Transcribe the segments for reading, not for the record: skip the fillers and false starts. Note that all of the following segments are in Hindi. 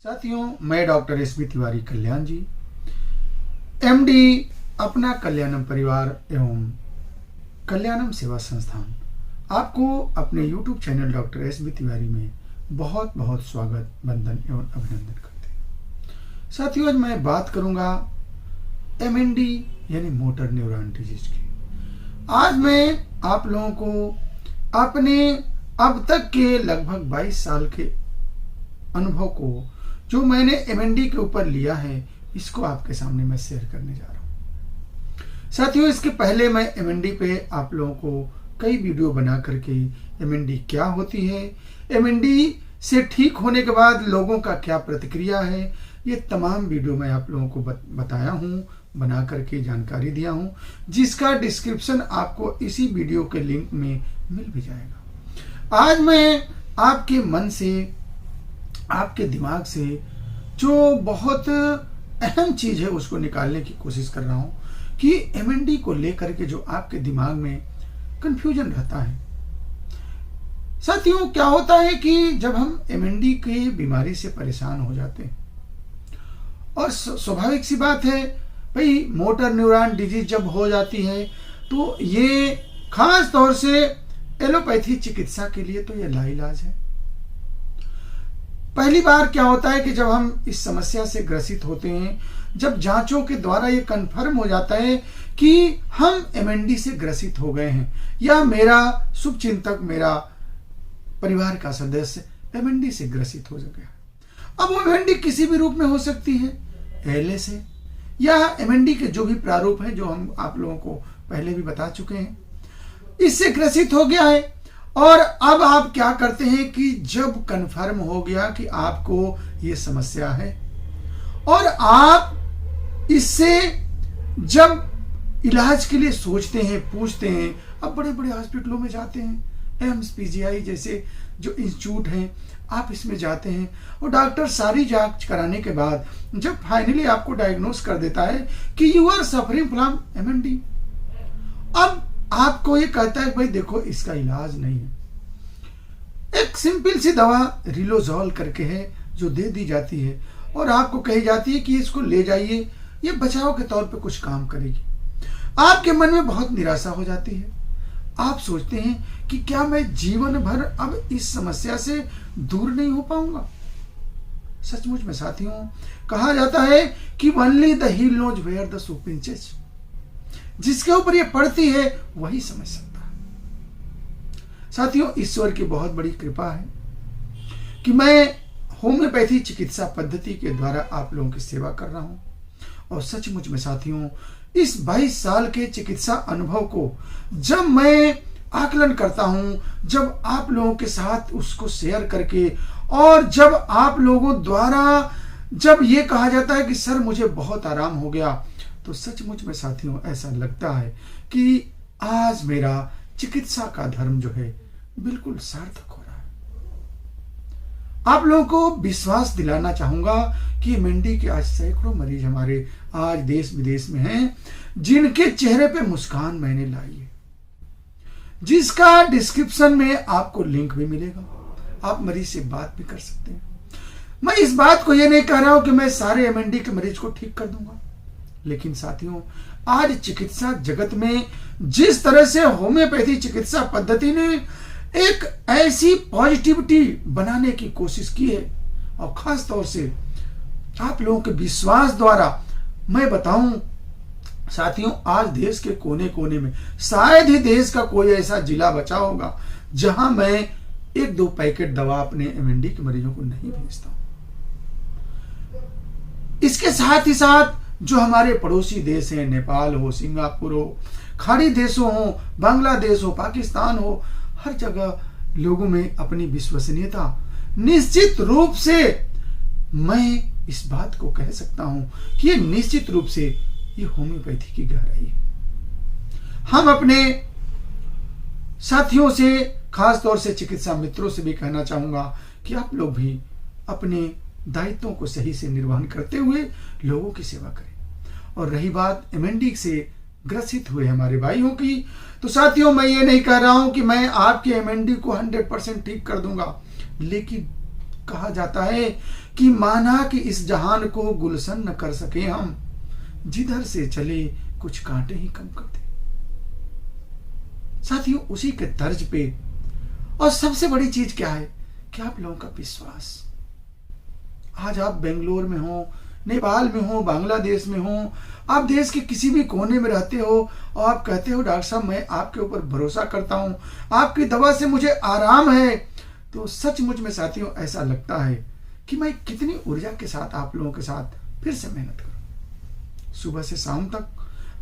साथियों, मैं doctor S B Tiwari Kalyan ji, MD, अपना कल्याणम परिवार एवं कल्याणम सेवा संस्थान, आपको अपने YouTube channel doctor S B Tiwari में बहुत बहुत स्वागत, वंदन एवं अभिनंदन करते हैं। साथियों, आज मैं बात करूंगा एमएनडी यानी मोटर न्यूरॉन डिजीज की। आज मैं आप लोगों को अपने अब तक के लगभग 22 साल के अनुभव को, जो मैंने एमएनडी के ऊपर लिया है, इसको आपके सामने मैं शेयर करने जा रहा हूं। साथियों, इसके पहले मैं एमएनडी पे आप लोगों को कई वीडियो बना करके एमएनडी क्या होती है, एमएनडी से ठीक होने के बाद लोगों का क्या प्रतिक्रिया है, ये तमाम वीडियो मैं आप लोगों को बताया हूं, बना करके जानकारी दिया हूं, जिसका डिस्क्रिप्शन आपको इसी वीडियो के लिंक में मिल भी जाएगा। आज मैं आपके मन से, आपके दिमाग से जो बहुत अहम चीज है उसको निकालने की कोशिश कर रहा हूं कि एमएनडी को लेकर के जो आपके दिमाग में कंफ्यूजन रहता है। साथियों, क्या होता है कि जब हम एमएनडी की बीमारी से परेशान हो जाते हैं, और स्वाभाविक सी बात है भाई, मोटर न्यूरॉन डिजीज जब हो जाती है तो ये खास तौर से एलोपैथी चिकित्सा के लिए तो ये लाइलाज है। पहली बार क्या होता है कि जब हम इस समस्या से ग्रसित होते हैं, जब जांचों के द्वारा ये कंफर्म हो जाता है कि हम एमएनडी से ग्रसित हो गए हैं, या मेरा शुभचिंतक, मेरा परिवार का सदस्य एमएनडी से ग्रसित हो गया। अब वो एमएनडी किसी भी रूप में हो सकती है, एएलएस है, या एमएनडी के जो भी प्रारूप हैं, जो हम आप लोगों को पहले भी बता चुके हैं, इससे ग्रसित हो गया है। और अब आप क्या करते हैं कि जब कंफर्म हो गया कि आपको ये समस्या है, और आप इससे जब इलाज के लिए सोचते हैं, पूछते हैं, अब बड़े बड़े हॉस्पिटलों में जाते हैं, एम्स, पीजीआई जैसे जो इंस्टीट्यूट हैं, आप इसमें जाते हैं, और डॉक्टर सारी जांच कराने के बाद जब फाइनली आपको डायग्नोस कर देता है कि you are suffering from MND, अब आपको ये कहता है भाई देखो, इसका इलाज नहीं है। एक सिंपल सी दवा रिलोजॉल करके है जो दे दी जाती है, और आपको कही जाती है कि इसको ले जाइए, ये बचाव के तौर पे कुछ काम करेगी। आपके मन में बहुत निराशा हो जाती है। आप सोचते हैं कि क्या मैं जीवन भर अब इस समस्या से दूर नहीं हो पाऊंगा। सचमुच में साथियों, कहा जाता है कि only the heel knows where the shoe pinches, जिसके ऊपर ये पड़ती है वही समझ सकता है। साथियों, ईश्वर की बहुत बड़ी कृपा है कि मैं होम्योपैथी चिकित्सा पद्धति के द्वारा आप लोगों की सेवा कर रहा हूं, और सचमुच में साथियों, इस 22 साल के चिकित्सा अनुभव को जब मैं आकलन करता हूं, जब आप लोगों के साथ उसको शेयर करके, और जब आप लोगों द्वारा जब ये कहा जाता है कि सर मुझे बहुत आराम हो गया, तो सचमुच में साथियों ऐसा लगता है कि आज मेरा चिकित्सा का धर्म जो है बिल्कुल सार्थक हो रहा है। आप लोगों को विश्वास दिलाना चाहूंगा कि एमएनडी के आज सैकड़ों मरीज हमारे आज देश विदेश में हैं, जिनके चेहरे पे मुस्कान मैंने लाई है, जिसका डिस्क्रिप्शन में आपको लिंक भी मिलेगा। आप मरीज से बात भी कर सकते हैं। मैं इस बात को ये नहीं कह रहा हूं कि मैं सारे एमएनडी के मरीज को ठीक कर दूंगा, लेकिन साथियों, आज चिकित्सा जगत में जिस तरह से होम्योपैथी चिकित्सा पद्धति ने एक ऐसी पॉजिटिविटी बनाने की कोशिश की है, और खास तौर से आप लोगों के विश्वास द्वारा मैं बताऊं साथियों, आज देश के कोने कोने में शायद ही देश का कोई ऐसा जिला बचा होगा जहां मैं 1-2 पैकेट दवा अपने एमएनडी के मरीजों को नहीं भेजता हूं। इसके साथ ही साथ जो हमारे पड़ोसी देश हैं, नेपाल हो, सिंगापुर हो, खाड़ी देशों हो, बांग्लादेश हो, पाकिस्तान हो, हर जगह लोगों में अपनी विश्वसनीयता, निश्चित रूप से मैं इस बात को कह सकता हूं कि ये निश्चित रूप से ये होम्योपैथी की गहराई है। हम अपने साथियों से, खास तौर से चिकित्सा मित्रों से भी कहना चाहूंगा कि आप लोग भी अपने दायित्वों को सही से निर्वहन करते हुए लोगों की सेवा करें। और रही बात एमएनडी से ग्रसित हुए हमारे भाइयों की, तो साथियों, मैं ये नहीं कह रहा हूं कि मैं आपके एमएनडी को 100% ठीक कर दूंगा, लेकिन कहा जाता है कि माना कि इस जहान को गुलशन न कर सके हम, जिधर से चले कुछ कांटे ही कम कर दे। साथियों, उसी के तर्ज पे और सबसे बड़ी चीज क्या है कि आप लोगों का विश्वास। आज आप बेंगलोर में हो, नेपाल में हो, बांग्लादेश में हो, आप देश के किसी भी कोने में रहते हो और आप कहते हो डॉक्टर साहब मैं आपके ऊपर भरोसा करता हूं, आपकी दवा से मुझे आराम है, तो सचमुच में साथियों ऐसा लगता है कि मैं कितनी ऊर्जा के साथ आप लोगों के साथ फिर से मेहनत करूं। सुबह से शाम तक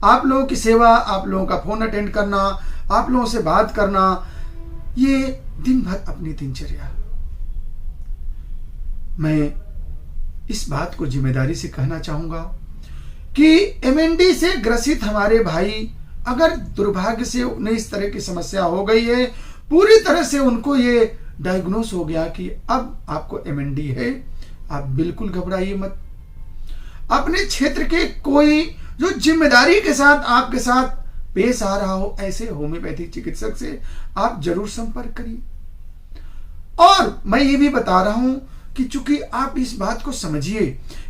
आप लोगों की सेवा, आप लोगों का फोन अटेंड करना, आप लोगों से बात करना, ये दिन भर अपनी दिनचर्या। मैं इस बात को जिम्मेदारी से कहना चाहूंगा कि एमएनडी से ग्रसित हमारे भाई, अगर दुर्भाग्य से उन्हें इस तरह की समस्या हो गई है, पूरी तरह से उनको ये डायग्नोस हो गया कि अब आपको एमएनडी है, आप बिल्कुल घबराइए मत। अपने क्षेत्र के कोई जो जिम्मेदारी के साथ आपके साथ पेश आ रहा हो, ऐसे होम्योपैथिक चिकित्सक से आप जरूर संपर्क करिए। और मैं ये भी बता रहा हूं कि चूंकि आप इस बात को समझिए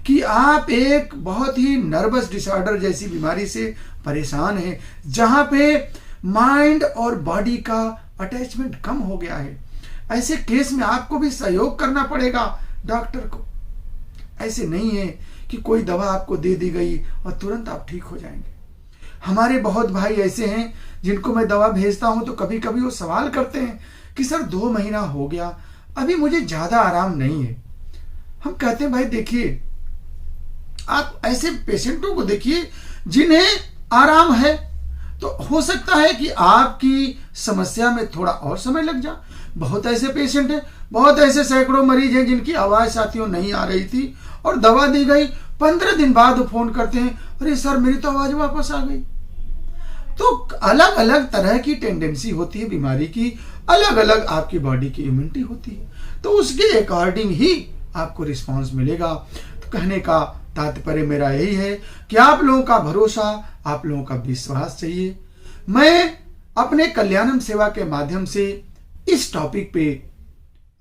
कि आप एक बहुत ही नर्वस डिसऑर्डर जैसी बीमारी से परेशान हैं, जहां पे माइंड और बॉडी का अटैचमेंट कम हो गया है। ऐसे केस में आपको भी सहयोग करना पड़ेगा डॉक्टर को। ऐसे नहीं है कि कोई दवा आपको दे दी गई और तुरंत आप ठीक हो जाएंगे। हमारे बहुत भाई ऐसे हैं जिनको मैं दवा भेजता हूं तो कभी कभी वो सवाल करते हैं कि सर 2 महीना हो गया, अभी मुझे ज्यादा आराम नहीं है। हम कहते हैं भाई देखिए, आप ऐसे पेशेंटों को देखिए जिन्हें आराम है, तो हो सकता है कि आपकी समस्या में थोड़ा और समय लग जाए। बहुत ऐसे पेशेंट हैं, बहुत ऐसे सैकड़ों मरीज हैं जिनकी आवाज साथियों नहीं आ रही थी और दवा दी गई, 15 दिन बाद वो फोन करते हैं, अरे सर मेरी तो आवाज वापस आ गई। तो अलग अलग तरह की टेंडेंसी होती है बीमारी की, अलग अलग आपकी बॉडी की इम्यूनिटी होती है, तो उसके अकॉर्डिंग ही आपको रिस्पांस मिलेगा। तो कहने का तात्पर्य मेरा यही है कि आप लोगों का भरोसा, आप लोगों का विश्वास चाहिए। मैं अपने कल्याणम सेवा के माध्यम से इस टॉपिक पे,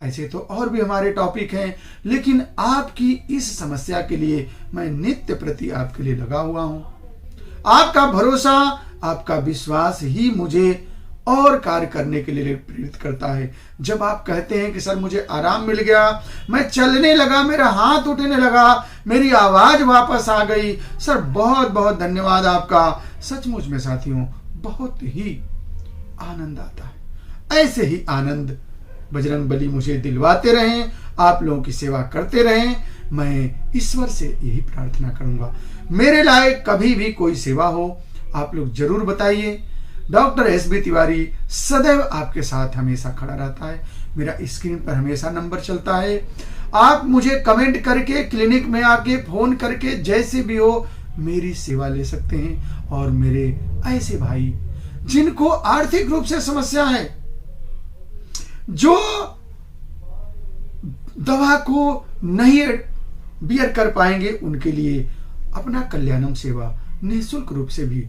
ऐसे तो और भी हमारे टॉपिक हैं, लेकिन आपकी इस समस्या के लिए मैं नित्य प्रति आपके लिए लगा हुआ हूं। आपका भरोसा, आपका विश्वास ही मुझे और कार्य करने के लिए प्रेरित करता है। जब आप कहते हैं कि सर मुझे आराम मिल गया, मैं चलने लगा, मेरा हाथ उठने लगा, मेरी आवाज वापस आ गई, सर बहुत बहुत धन्यवाद आपका। सचमुच में साथियों बहुत ही आनंद आता है। ऐसे ही आनंद बजरंगबली मुझे दिलवाते रहें, आप लोगों की सेवा करते रहें। मैं ईश्वर से यही प्रार्थना करूंगा। मेरे लायक कभी भी कोई सेवा हो आप लोग जरूर बताइए। डॉक्टर एसबी तिवारी सदैव आपके साथ हमेशा खड़ा रहता है। मेरा स्क्रीन पर हमेशा नंबर चलता है, आप मुझे कमेंट करके, क्लिनिक में आके फोन करके, जैसे भी हो मेरी सेवा ले सकते हैं। और मेरे ऐसे भाई जिनको आर्थिक रूप से समस्या है, जो दवा को नहीं बियर कर पाएंगे, उनके लिए अपना कल्याणम सेवा निःशुल्क रूप से भी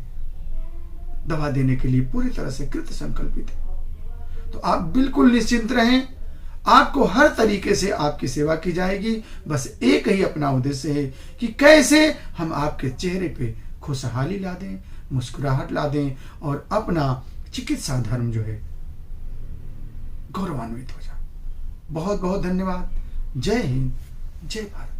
दवा देने के लिए पूरी तरह से कृत संकल्पित है। तो आप बिल्कुल निश्चिंत रहें, आपको हर तरीके से आपकी सेवा की जाएगी। बस एक ही अपना उद्देश्य है कि कैसे हम आपके चेहरे पे खुशहाली ला दें, मुस्कुराहट ला दें और अपना चिकित्सा धर्म जो है गौरवान्वित हो जाए। बहुत बहुत धन्यवाद। जय हिंद, जय भारत।